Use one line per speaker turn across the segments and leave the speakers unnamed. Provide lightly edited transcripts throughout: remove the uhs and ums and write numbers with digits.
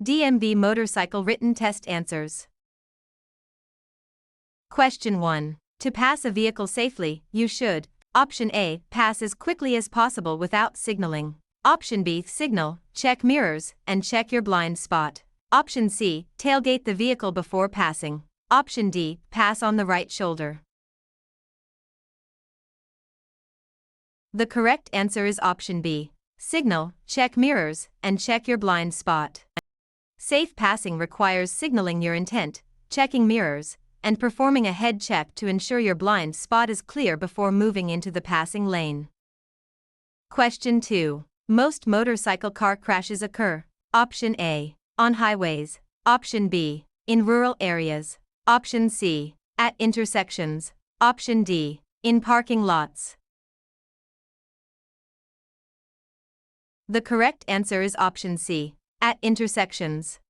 DMV motorcycle written test answers. Question 1. To pass a vehicle safely, you should: Option A. Pass as quickly as possible without signaling. Option B. Signal, check mirrors, and check your blind spot. Option C. Tailgate the vehicle before passing. Option D. Pass on the right shoulder. The correct answer is option B. Signal, check mirrors, and check your blind spot. Safe passing requires signaling your intent, checking mirrors, and performing a head check to ensure your blind spot is clear before moving into the passing lane. Question 2. Most motorcycle car crashes occur: Option A. On highways. Option B. In rural areas. Option C. At intersections. Option D. In parking lots. The correct answer is option C. At intersections.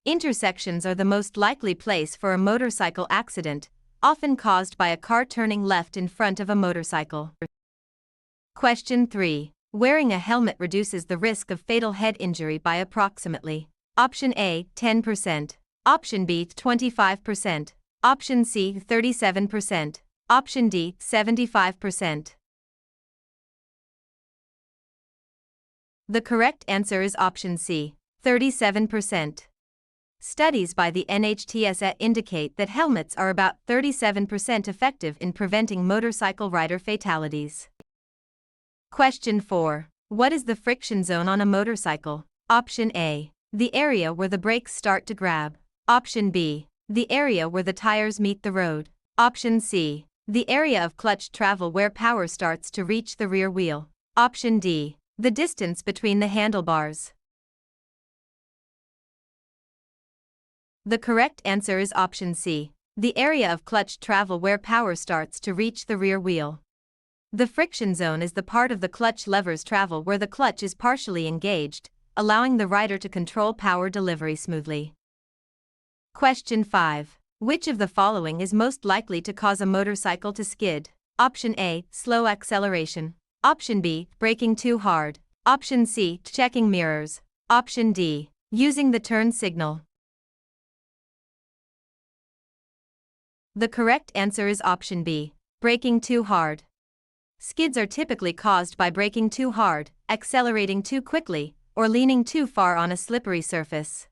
Intersections are the most likely place for a motorcycle accident, often caused by a car turning left in front of a motorcycle. Question 3. Wearing a helmet reduces the risk of fatal head injury by approximately: Option A. 10%. Option B. 25%. Option C. 37%. Option D. 75%. The correct answer is option C. 37%. Studies by the NHTSA indicate that helmets are about 37% effective in preventing motorcycle rider fatalities. Question 4. What is the friction zone on a motorcycle? Option A. The area where the brakes start to grab. Option B. The area where the tires meet the road. Option C. The area of clutch travel where power starts to reach the rear wheel. Option D. The distance between the handlebars. The correct answer is option C. The area of clutch travel where power starts to reach the rear wheel. The friction zone is the part of the clutch lever's travel where the clutch is partially engaged, allowing the rider to control power delivery smoothly. Question 5. Which of the following is most likely to cause a motorcycle to skid? Option A. Slow acceleration. Option B. Braking too hard. Option C. Checking mirrors. Option D. Using the turn signal. The correct answer is option B. Braking too hard. Skids are typically caused by braking too hard, accelerating too quickly, or leaning too far on a slippery surface.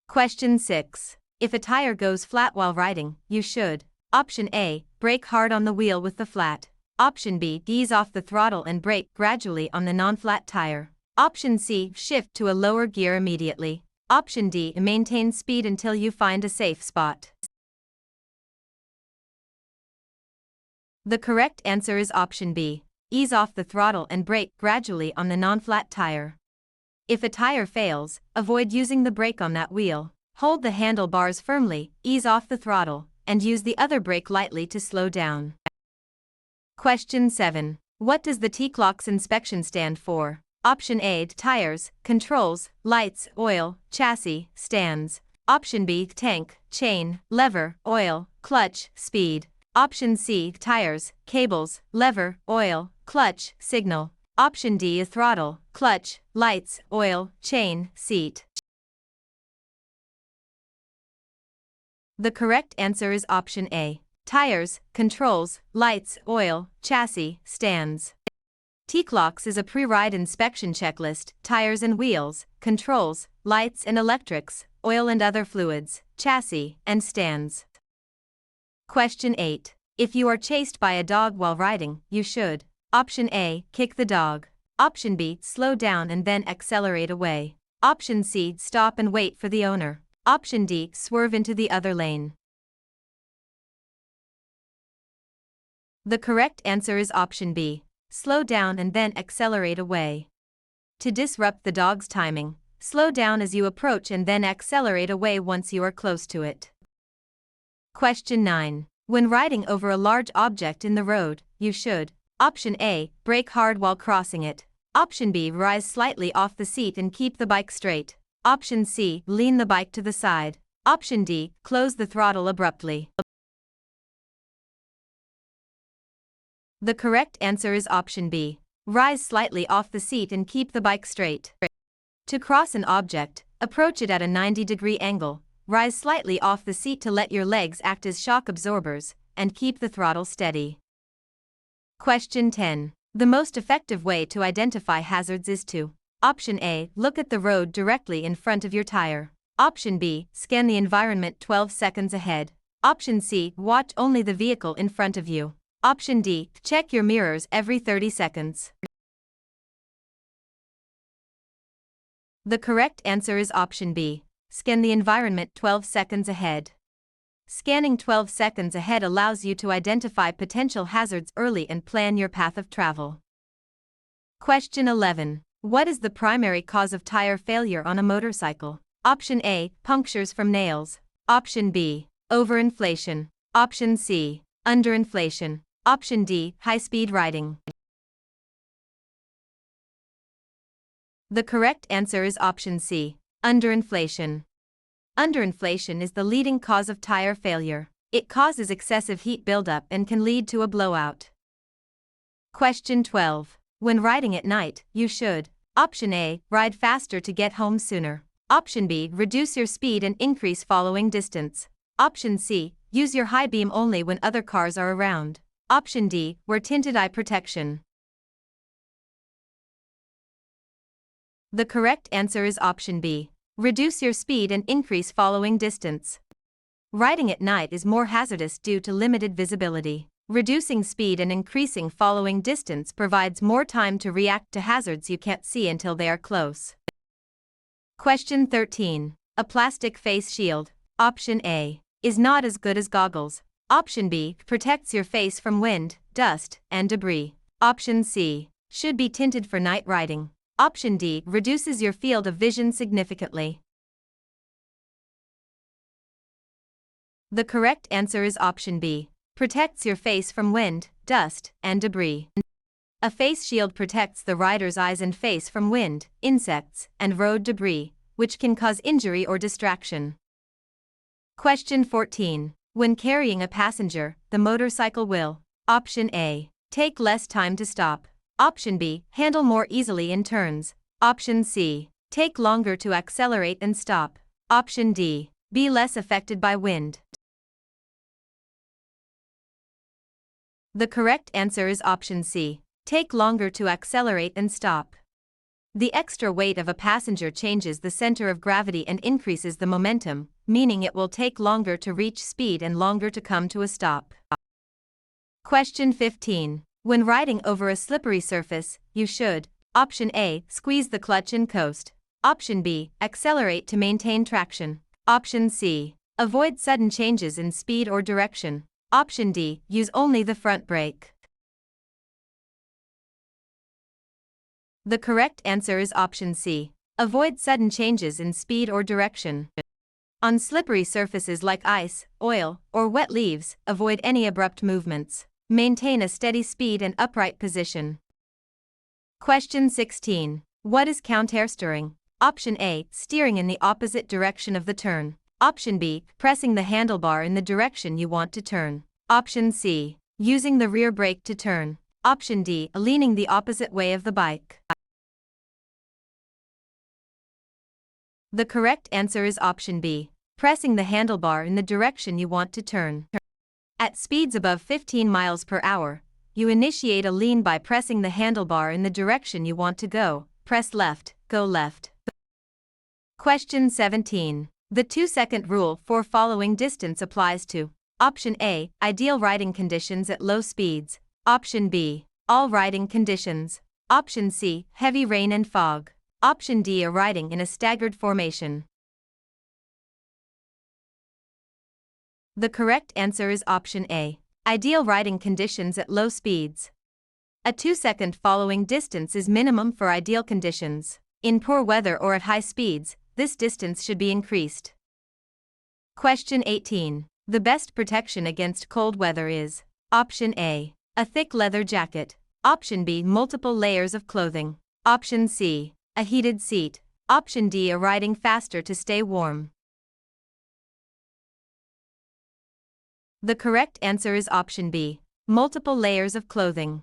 Question 6. If a tire goes flat while riding, you should: Option A. Brake hard on the wheel with the flat. Option B. Ease off the throttle and brake gradually on the non-flat tire. Option C. Shift to a lower gear immediately. Option D. Maintain speed until you find a safe spot. The correct answer is option B. Ease off the throttle and brake gradually on the non-flat tire. If a tire fails, avoid using the brake on that wheel. Hold the handlebars firmly, ease off the throttle, and use the other brake lightly to slow down. Question 7. What does the T-Clocks inspection stand for? Option A. Tires, controls, lights, oil, chassis, stands. Option B. Tank, chain, lever, oil, clutch, speed. Option C. Tires, cables, lever, oil, clutch, signal. Option D. Throttle, clutch, lights, oil, chain, seat. The correct answer is option A. Tires, controls, lights, oil, chassis, stands. T-Clocks is a pre-ride inspection checklist: tires and wheels, controls, lights and electrics, oil and other fluids, chassis, and stands. Question 8. If you are chased by a dog while riding, you should: Option A. Kick the dog. Option B. Slow down and then accelerate away. Option C. Stop and wait for the owner. Option D. Swerve into the other lane. The correct answer is option B. Slow down and then accelerate away. To disrupt the dog's timing, slow down as you approach and then accelerate away once you are close to it. Question 9. When riding over a large object in the road, you should: Option A. Brake hard while crossing it. Option B. Rise slightly off the seat and keep the bike straight. Option C. Lean the bike to the side. Option D. Close the throttle abruptly. The correct answer is option B. Rise slightly off the seat and keep the bike straight. To cross an object, Approach it at a 90-degree angle, rise slightly off the seat to let your legs act as shock absorbers, and keep the throttle steady. Question 10. The most effective way to identify hazards is to: Option A. Look at the road directly in front of your tire. Option B. Scan the environment 12 seconds ahead. Option C. Watch only the vehicle in front of you. Option D. Check your mirrors every 30 seconds. The correct answer is option B. Scan the environment 12 seconds ahead. Scanning 12 seconds ahead allows you to identify potential hazards early and plan your path of travel. Question 11. What is the primary cause of tire failure on a motorcycle? Option A. Punctures from nails. Option B. Overinflation. Option C. Underinflation. Option D. High-speed riding. The correct answer is option C. Underinflation. Underinflation is the leading cause of tire failure. It causes excessive heat buildup and can lead to a blowout. Question 12. When riding at night, you should: Option A. Ride faster to get home sooner. Option B. Reduce your speed and increase following distance. Option C. Use your high beam only when other cars are around. Option D. Wear tinted eye protection. The correct answer is option B. Reduce your speed and increase following distance. Riding at night is more hazardous due to limited visibility. Reducing speed and increasing following distance provides more time to react to hazards you can't see until they are close. Question 13. A plastic face shield, option A, is not as good as goggles. Option B. Protects your face from wind, dust, and debris. Option C. Should be tinted for night riding. Option D. Reduces your field of vision significantly. The correct answer is option B. Protects your face from wind, dust, and debris. A face shield protects the rider's eyes and face from wind, insects, and road debris, which can cause injury or distraction. Question 14. When carrying a passenger, the motorcycle will: Option A. Take less time to stop. Option B. Handle more easily in turns. Option C. Take longer to accelerate and stop. Option D. Be less affected by wind. The correct answer is option C. Take longer to accelerate and stop. The extra weight of a passenger changes the center of gravity and increases the momentum, meaning it will take longer to reach speed and longer to come to a stop. Question 15. When riding over a slippery surface, you should: Option A. Squeeze the clutch and coast. Option B. Accelerate to maintain traction. Option C. Avoid sudden changes in speed or direction. Option D. Use only the front brake. The correct answer is option C. Avoid sudden changes in speed or direction. On slippery surfaces like ice, oil, or wet leaves, avoid any abrupt movements. Maintain a steady speed and upright position. Question 16. What is counter steering? Option A. Steering in the opposite direction of the turn. Option B. Pressing the handlebar in the direction you want to turn. Option C. Using the rear brake to turn. Option D. Leaning the opposite way of the bike. The correct answer is option B. Pressing the handlebar in the direction you want to turn. At speeds above 15 miles per hour, you initiate a lean by pressing the handlebar in the direction you want to go. Press left, go left. Question 17. The 2-second rule for following distance applies to: Option A. Ideal riding conditions at low speeds. Option B. All riding conditions. Option C. Heavy rain and fog. Option D. Riding in a staggered formation. The correct answer is option A. Ideal riding conditions at low speeds. A 2-second following distance is minimum for ideal conditions. In poor weather or at high speeds, this distance should be increased. Question 18. The best protection against cold weather is: Option A. A thick leather jacket. Option B. Multiple layers of clothing. Option C. A heated seat. Option D. Riding faster to stay warm. The correct answer is option B. Multiple layers of clothing.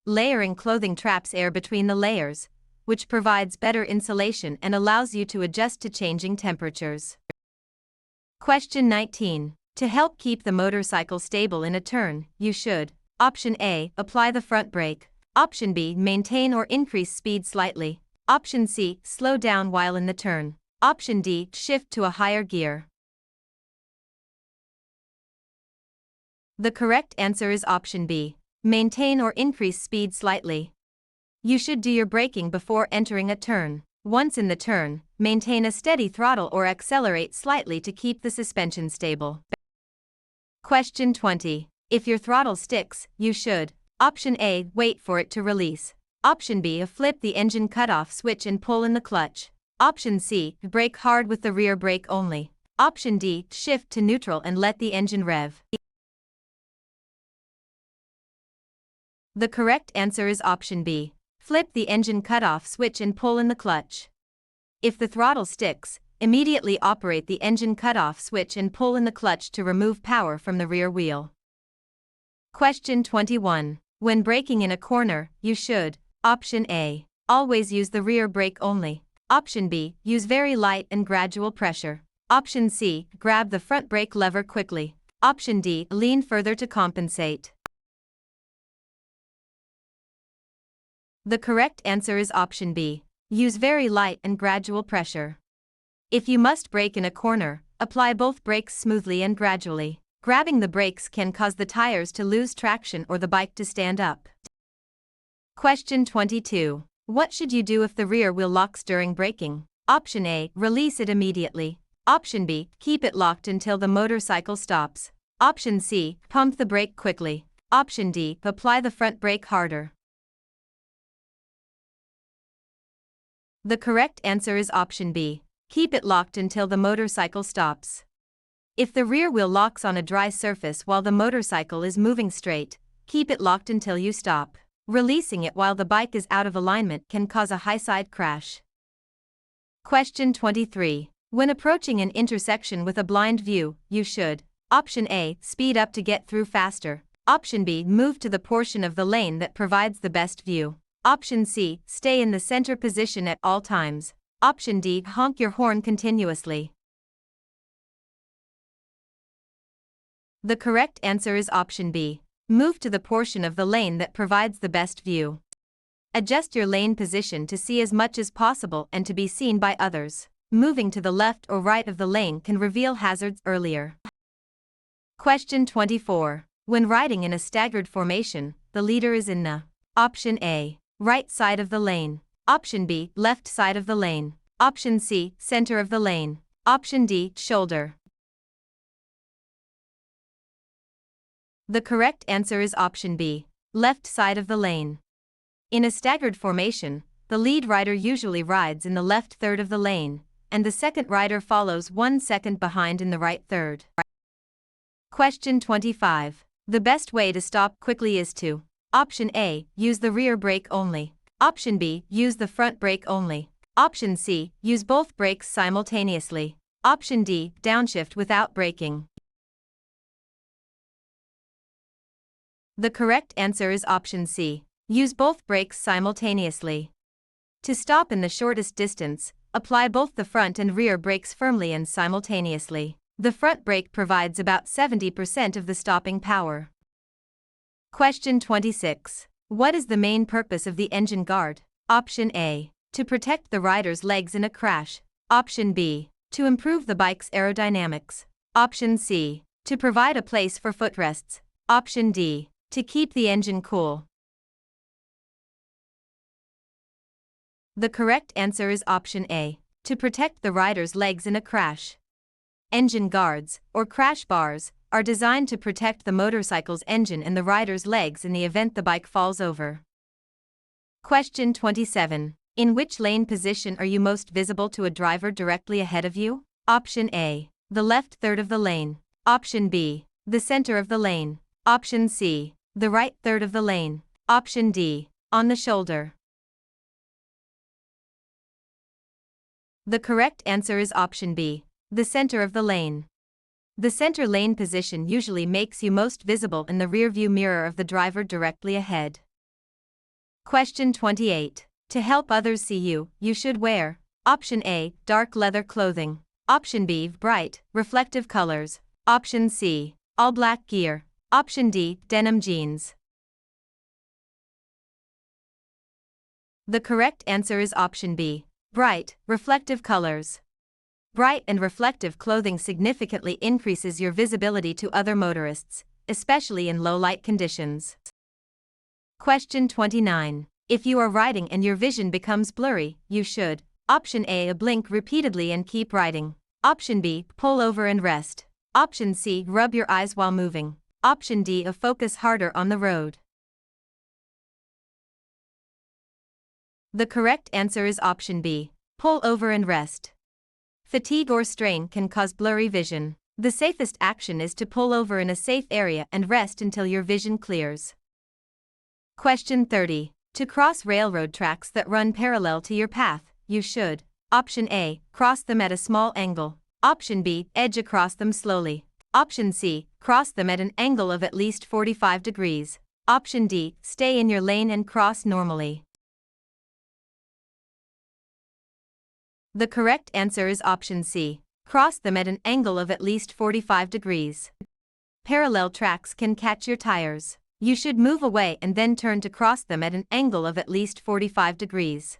Layering clothing traps air between the layers, which provides better insulation and allows you to adjust to changing temperatures. Question 19. To help keep the motorcycle stable in a turn, you should: Option A, apply the front brake. Option B, maintain or increase speed slightly. Option C, slow down while in the turn. Option D, shift to a higher gear. The correct answer is option B, maintain or increase speed slightly. You should do your braking before entering a turn. Once in the turn, maintain a steady throttle or accelerate slightly to keep the suspension stable. Question 20. If your throttle sticks, you should: Option A, wait for it to release. Option B, flip the engine cutoff switch and pull in the clutch. Option C, brake hard with the rear brake only. Option D, shift to neutral and let the engine rev. The correct answer is option B, flip the engine cutoff switch and pull in the clutch. If the throttle sticks, immediately operate the engine cutoff switch and pull in the clutch to remove power from the rear wheel. Question 21. When braking in a corner, you should: Option A, always use the rear brake only. Option B, use very light and gradual pressure. Option C, grab the front brake lever quickly. Option D, lean further to compensate. The correct answer is option B, use very light and gradual pressure. If you must brake in a corner, apply both brakes smoothly and gradually. Grabbing the brakes can cause the tires to lose traction or the bike to stand up. Question 22. What should you do if the rear wheel locks during braking? Option A, release it immediately. Option B, keep it locked until the motorcycle stops. Option C, pump the brake quickly. Option D, apply the front brake harder. The correct answer is option B, keep it locked until the motorcycle stops. If the rear wheel locks on a dry surface while the motorcycle is moving straight, keep it locked until you stop. Releasing it while the bike is out of alignment can cause a high side crash. Question 23. When approaching an intersection with a blind view, you should: Option A, speed up to get through faster. Option B, move to the portion of the lane that provides the best view. Option C, stay in the center position at all times. Option D, honk your horn continuously. The correct answer is option B, move to the portion of the lane that provides the best view. Adjust your lane position to see as much as possible and to be seen by others. Moving to the left or right of the lane can reveal hazards earlier. Question 24. When riding in a staggered formation, the leader is in the: Option A, right side of the lane. Option B, left side of the lane. Option C, center of the lane. Option D, shoulder. The correct answer is option B, left side of the lane. In a staggered formation, the lead rider usually rides in the left third of the lane, and the second rider follows 1 second behind in the right third. Question 25. The best way to stop quickly is to: Option A, use the rear brake only. Option B, use the front brake only. Option C, use both brakes simultaneously. Option D, downshift without braking. The correct answer is option C, use both brakes simultaneously. To stop in the shortest distance, apply both the front and rear brakes firmly and simultaneously. The front brake provides about 70% of the stopping power. Question 26. What is the main purpose of the engine guard? Option A, to protect the rider's legs in a crash. Option B, to improve the bike's aerodynamics. Option C, to provide a place for footrests. Option D, to keep the engine cool. The correct answer is option A, to protect the rider's legs in a crash. Engine guards, or crash bars, are designed to protect the motorcycle's engine and the rider's legs in the event the bike falls over. Question 27. In which lane position are you most visible to a driver directly ahead of you? Option A, the left third of the lane. Option B, the center of the lane. Option C, the right third of the lane. Option D, on the shoulder. The correct answer is option B, the center of the lane. The center lane position usually makes you most visible in the rearview mirror of the driver directly ahead. Question 28. To help others see you, you should wear Option A, dark leather clothing. Option B, bright, reflective colors. Option C, all black gear. Option D, denim jeans. The correct answer is option B, bright, reflective colors. Bright and reflective clothing significantly increases your visibility to other motorists, especially in low light conditions. Question 29. If you are riding and your vision becomes blurry, you should Option A, blink repeatedly and keep riding. Option B, pull over and rest. Option C, rub your eyes while moving. Option D, focus harder on the road. The correct answer is option B, pull over and rest. Fatigue or strain can cause blurry vision. The safest action is to pull over in a safe area and rest until your vision clears. Question 30. To cross railroad tracks that run parallel to your path, you should Option A, cross them at a small angle. Option B, edge across them slowly. Option C, cross them at an angle of at least 45 degrees. Option D, stay in your lane and cross normally. The correct answer is option C, cross them at an angle of at least 45 degrees. Parallel tracks can catch your tires. You should move away and then turn to cross them at an angle of at least 45 degrees.